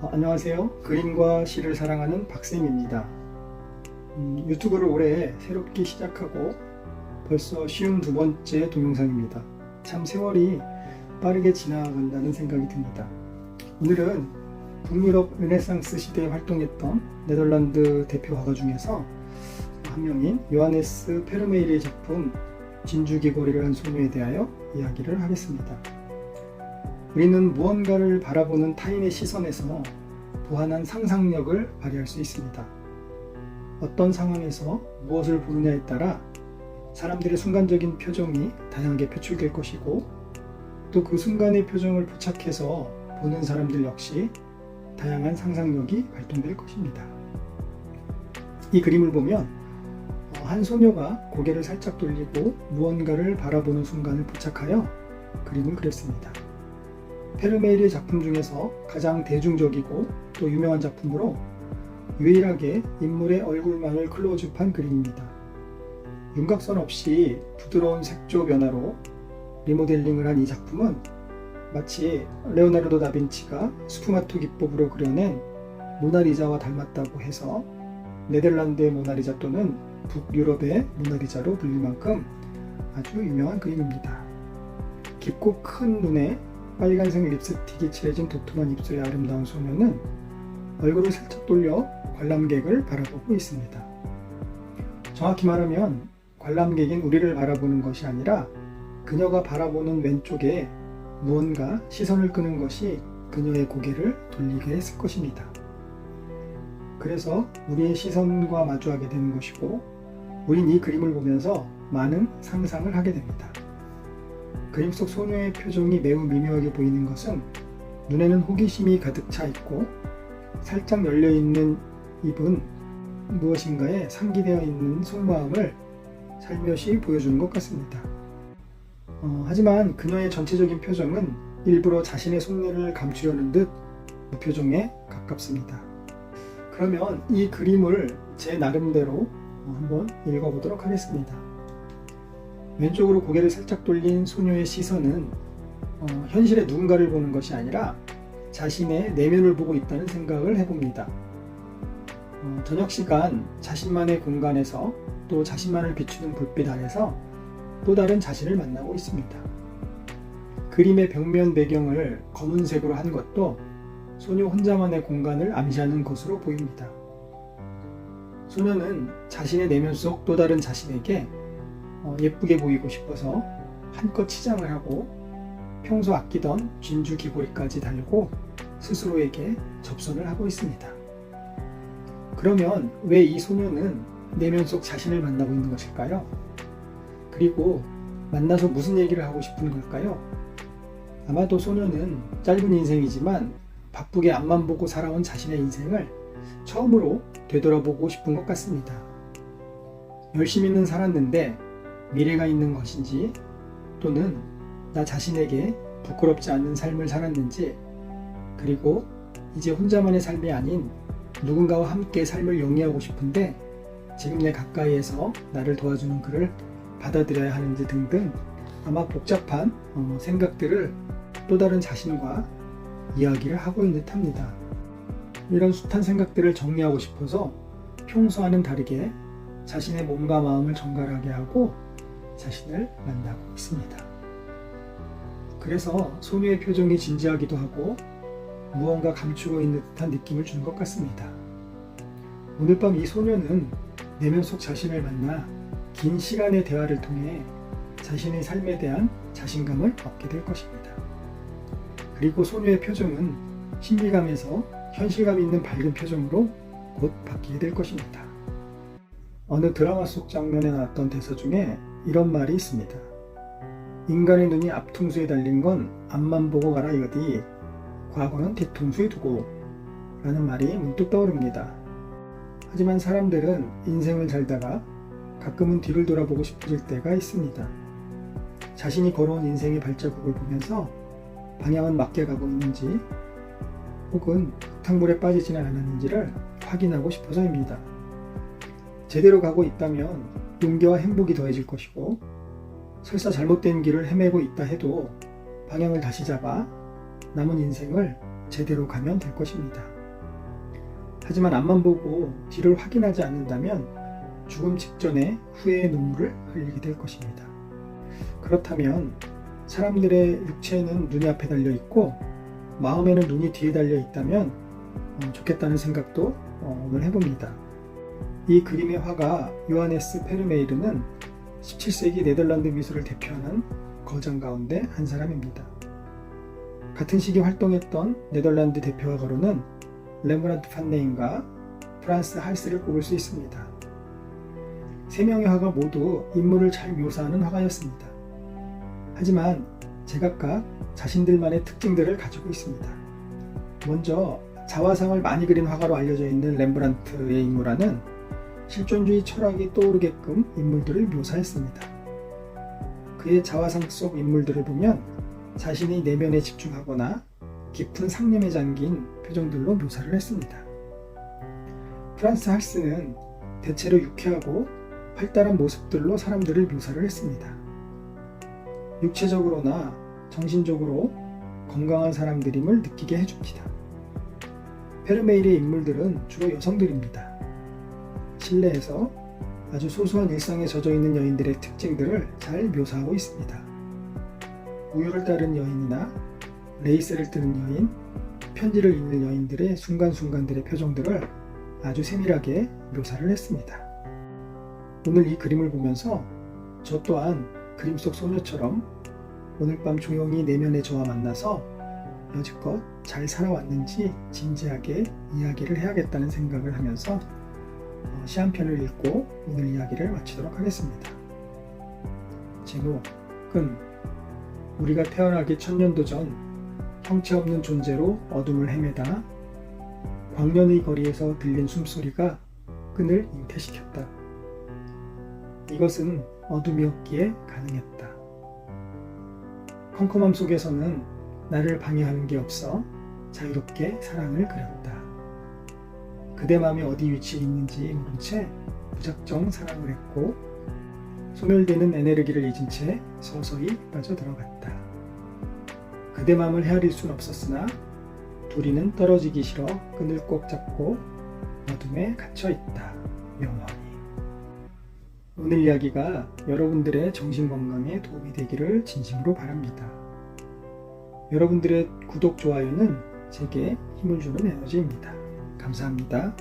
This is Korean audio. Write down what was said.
안녕하세요. 그림과 시를 사랑하는 박쌤입니다. 유튜브를 올해 새롭게 시작하고 벌써 52번째 동영상입니다. 참 세월이 빠르게 지나간다는 생각이 듭니다. 오늘은 북유럽 르네상스 시대에 활동했던 네덜란드 대표 화가 중에서 한 명인 요하네스 페르메이르의 작품 진주귀걸이를 한 소녀에 대하여 이야기를 하겠습니다. 우리는 무언가를 바라보는 타인의 시선에서 무한한 상상력을 발휘할 수 있습니다. 어떤 상황에서 무엇을 보느냐에 따라 사람들의 순간적인 표정이 다양하게 표출될 것이고, 또 그 순간의 표정을 포착해서 보는 사람들 역시 다양한 상상력이 발동될 것입니다. 이 그림을 보면 한 소녀가 고개를 살짝 돌리고 무언가를 바라보는 순간을 포착하여 그림을 그렸습니다. 페르메이르의 작품 중에서 가장 대중적이고 또 유명한 작품으로 유일하게 인물의 얼굴만을 클로즈업한 그림입니다. 윤곽선 없이 부드러운 색조 변화로 리모델링을 한 이 작품은 마치 레오나르도 다빈치가 스푸마토 기법으로 그려낸 모나리자와 닮았다고 해서 네덜란드의 모나리자 또는 북유럽의 모나리자로 불릴 만큼 아주 유명한 그림입니다. 깊고 큰 눈에 빨간색 립스틱이 칠해진 도톰한 입술의 아름다운 소녀는 얼굴을 살짝 돌려 관람객을 바라보고 있습니다. 정확히 말하면 관람객인 우리를 바라보는 것이 아니라 그녀가 바라보는 왼쪽에 무언가 시선을 끄는 것이 그녀의 고개를 돌리게 했을 것입니다. 그래서 우리의 시선과 마주하게 되는 것이고, 우린 이 그림을 보면서 많은 상상을 하게 됩니다. 그림 속 소녀의 표정이 매우 미묘하게 보이는 것은 눈에는 호기심이 가득 차 있고, 살짝 열려있는 입은 무엇인가에 상기되어 있는 속마음을 살며시 보여주는 것 같습니다. 하지만 그녀의 전체적인 표정은 일부러 자신의 속내를 감추려는 듯 무표정에 가깝습니다. 그러면 이 그림을 제 나름대로 한번 읽어보도록 하겠습니다. 왼쪽으로 고개를 살짝 돌린 소녀의 시선은 현실의 누군가를 보는 것이 아니라 자신의 내면을 보고 있다는 생각을 해봅니다. 저녁 시간 자신만의 공간에서 또 자신만을 비추는 불빛 아래서 또 다른 자신을 만나고 있습니다. 그림의 벽면 배경을 검은색으로 한 것도 소녀 혼자만의 공간을 암시하는 것으로 보입니다. 소녀는 자신의 내면 속 또 다른 자신에게 예쁘게 보이고 싶어서 한껏 치장을 하고 평소 아끼던 진주 귀걸이까지 달고 스스로에게 접선을 하고 있습니다. 그러면 왜 이 소녀는 내면 속 자신을 만나고 있는 것일까요? 그리고 만나서 무슨 얘기를 하고 싶은 걸까요? 아마도 소녀는 짧은 인생이지만 바쁘게 앞만 보고 살아온 자신의 인생을 처음으로 되돌아보고 싶은 것 같습니다. 열심히는 살았는데 미래가 있는 것인지, 또는 나 자신에게 부끄럽지 않은 삶을 살았는지, 그리고 이제 혼자만의 삶이 아닌 누군가와 함께 삶을 영위하고 싶은데 지금 내 가까이에서 나를 도와주는 그를 받아들여야 하는지 등등 아마 복잡한 생각들을 또 다른 자신과 이야기를 하고 있는 듯합니다. 이런 숱한 생각들을 정리하고 싶어서 평소와는 다르게 자신의 몸과 마음을 정갈하게 하고 자신을 만나고 있습니다. 그래서 소녀의 표정이 진지하기도 하고 무언가 감추고 있는 듯한 느낌을 주는 것 같습니다. 오늘 밤 이 소녀는 내면 속 자신을 만나 긴 시간의 대화를 통해 자신의 삶에 대한 자신감을 얻게 될 것입니다. 그리고 소녀의 표정은 신비감에서 현실감 있는 밝은 표정으로 곧 바뀌게 될 것입니다. 어느 드라마 속 장면에 나왔던 대사 중에 이런 말이 있습니다. 인간의 눈이 앞통수에 달린 건 앞만 보고 가라 이거디, 과거는 뒤통수에 두고, 라는 말이 문득 떠오릅니다. 하지만 사람들은 인생을 살다가 가끔은 뒤를 돌아보고 싶어질 때가 있습니다. 자신이 걸어온 인생의 발자국을 보면서 방향은 맞게 가고 있는지, 혹은 흙탕물에 빠지지는 않았는지를 확인하고 싶어서입니다. 제대로 가고 있다면 용기와 행복이 더해질 것이고, 설사 잘못된 길을 헤매고 있다 해도 방향을 다시 잡아 남은 인생을 제대로 가면 될 것입니다. 하지만 앞만 보고 뒤를 확인하지 않는다면 죽음 직전에 후회의 눈물을 흘리게 될 것입니다. 그렇다면 사람들의 육체는 눈이 앞에 달려 있고 마음에는 눈이 뒤에 달려 있다면 좋겠다는 생각도 오늘 해봅니다. 이 그림의 화가 요하네스 페르메이르는 17세기 네덜란드 미술을 대표하는 거장 가운데 한 사람입니다. 같은 시기 활동했던 네덜란드 대표 화가로는 레므란트 판 레인과 프란스 할스를 꼽을 수 있습니다. 세 명의 화가 모두 인물을 잘 묘사하는 화가였습니다. 하지만 제각각 자신들만의 특징들을 가지고 있습니다. 먼저 자화상을 많이 그린 화가로 알려져 있는 렘브란트의 인물화는 실존주의 철학이 떠오르게끔 인물들을 묘사했습니다. 그의 자화상 속 인물들을 보면 자신의 내면에 집중하거나 깊은 상념에 잠긴 표정들로 묘사를 했습니다. 프란스 할스는 대체로 유쾌하고 활달한 모습들로 사람들을 묘사를 했습니다. 육체적으로나 정신적으로 건강한 사람들임을 느끼게 해줍니다. 페르메일의 인물들은 주로 여성들입니다. 실내에서 아주 소소한 일상에 젖어있는 여인들의 특징들을 잘 묘사하고 있습니다. 우유를 따른 여인이나 레이스를 뜨는 여인, 편지를 읽는 여인들의 순간순간들의 표정들을 아주 세밀하게 묘사를 했습니다. 오늘 이 그림을 보면서 저 또한 그림 속 소녀처럼 오늘 밤 조용히 내면의 저와 만나서 여지껏 잘 살아왔는지 진지하게 이야기를 해야겠다는 생각을 하면서 시 한 편을 읽고 오늘 이야기를 마치도록 하겠습니다. 제목은 우리가 태어나기 1000년도 전 형체 없는 존재로 어둠을 헤매다 광년의 거리에서 들린 숨소리가 끈을 잉태시켰다. 이것은 어둠이었기에 가능했다. 컴컴함 속에서는 나를 방해하는 게 없어 자유롭게 사랑을 그렸다. 그대 마음이 어디 위치에 있는지 모른 채 무작정 사랑을 했고 소멸되는 에네르기를 잊은 채 서서히 빠져들어갔다. 그대 마음을 헤아릴 순 없었으나 둘이는 떨어지기 싫어 끈을 꼭 잡고 어둠에 갇혀있다. 영원히. 오늘 이야기가 여러분들의 정신건강에 도움이 되기를 진심으로 바랍니다. 여러분들의 구독, 좋아요는 제게 힘을 주는 에너지입니다. 감사합니다.